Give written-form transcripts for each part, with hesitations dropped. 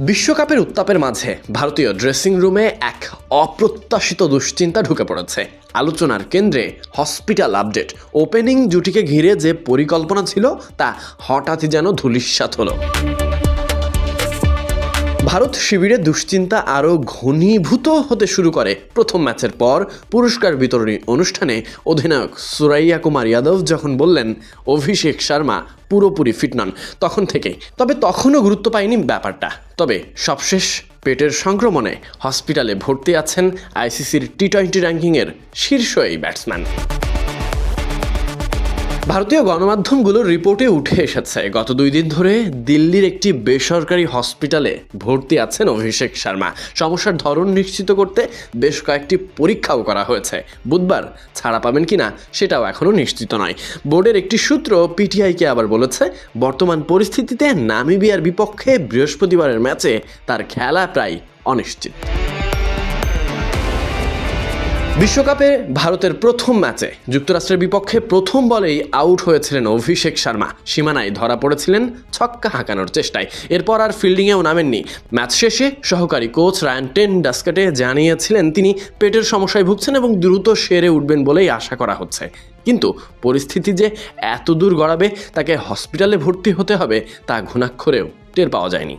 বিশ্বকাপের উত্তাপের মাঝে ভারতীয় ড্রেসিং রুমে এক অপ্রত্যাশিত দুশ্চিন্তা ঢুকে পড়েছে। আলোচনার কেন্দ্রে হসপিটাল আপডেট। ওপেনিং জুটিকে ঘিরে যে পরিকল্পনা ছিল তা হঠাৎই যেন ধূলিসাৎ হলো। ভারত শিবিরে দুশ্চিন্তা আরও ঘনীভূত হতে শুরু করে প্রথম ম্যাচের পর পুরস্কার বিতরণী অনুষ্ঠানে অধিনায়ক সুরাইয়া কুমার যাদব যখন বললেন অভিষেক শর্মা পুরোপুরি ফিট নন তখন থেকেই। তবে তখনও গুরুত্ব পায়নি ব্যাপারটা। তবে সবশেষ পেটের সংক্রমণে হসপিটালে ভর্তি আছেন আইসিসির টি-20 র্যাঙ্কিংয়ের শীর্ষ এই ব্যাটসম্যান। ভারতীয় গণমাধ্যমগুলোর রিপোর্টে উঠে এসেছে গত 2 দিন ধরে দিল্লির একটি বেসরকারি হসপিটালে ভর্তি আছেন অভিষেক শর্মা। সমস্যার ধরন নিশ্চিত করতে বেশ কয়েকটি পরীক্ষাও করা হয়েছে। বুধবার ছাড়া পাবেন কিনা সেটাও এখনও নিশ্চিত নয়। বোর্ডের একটি সূত্র পিটিআইকে আবার বলেছে বর্তমান পরিস্থিতিতে নামিবিয়ার বিপক্ষে বৃহস্পতিবারের ম্যাচে তার খেলা প্রায় অনিশ্চিত। বিশ্বকাপে ভারতের প্রথম ম্যাচে যুক্তরাষ্ট্রের বিপক্ষে প্রথম বলেই আউট হয়েছিলেন অভিষেক শর্মা। সীমানায় ধরা পড়েছিলেন ছক্কা হাঁকানোর চেষ্টায়। এরপর আর ফিল্ডিংয়েও নামেননি। ম্যাচ শেষে সহকারী কোচ রায়ান টেন ডাস্কেটে জানিয়েছিলেন তিনি পেটের সমস্যায় ভুগছেন এবং দ্রুত সেরে উঠবেন বলেই আশা করা হচ্ছে। কিন্তু পরিস্থিতি যে এত দূর গড়াবে তাকে হসপিটালে ভর্তি হতে হবে তা ঘুণাক্ষরেও টের পাওয়া যায়নি।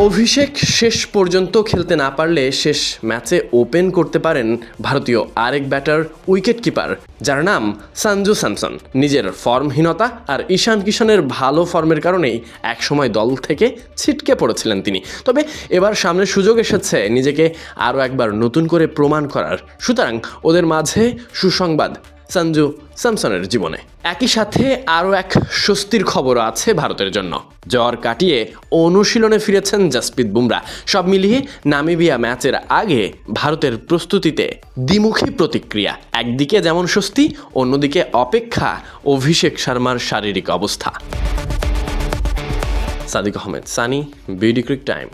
অভিষেক শেষ পর্যন্ত খেলতে না পারলে শেষ ম্যাচে ওপেন করতে পারেন ভারতীয় আরেক ব্যাটার উইকেট কিপার যার নাম সঞ্জু স্যামসন। নিজের ফর্মহীনতা আর ঈশান কিশনের ভালো ফর্মের কারণেই একসময় দল থেকে ছিটকে পড়েছিলেন তিনি। তবে এবার সামনে সুযোগ এসেছে নিজেকে আরও একবার নতুন করে প্রমাণ করার। সুতরাং ওদের মাঝে সুসংবাদ সঞ্জু স্যামসনের জীবনে। একই সাথে আরও এক স্বস্তির খবরও আছে ভারতের জন্য। জ্বর কাটিয়ে অনুশীলনে ফিরেছেন জসপ্রীত বুমরা। সব মিলিয়ে নামিবিয়া ম্যাচের আগে ভারতের প্রস্তুতিতে দ্বিমুখী প্রতিক্রিয়া। একদিকে যেমন স্বস্তি, অন্যদিকে অপেক্ষা অভিষেক শর্মার শারীরিক অবস্থা। Sadiq Ahmed Sunny, BD ক্রিক time.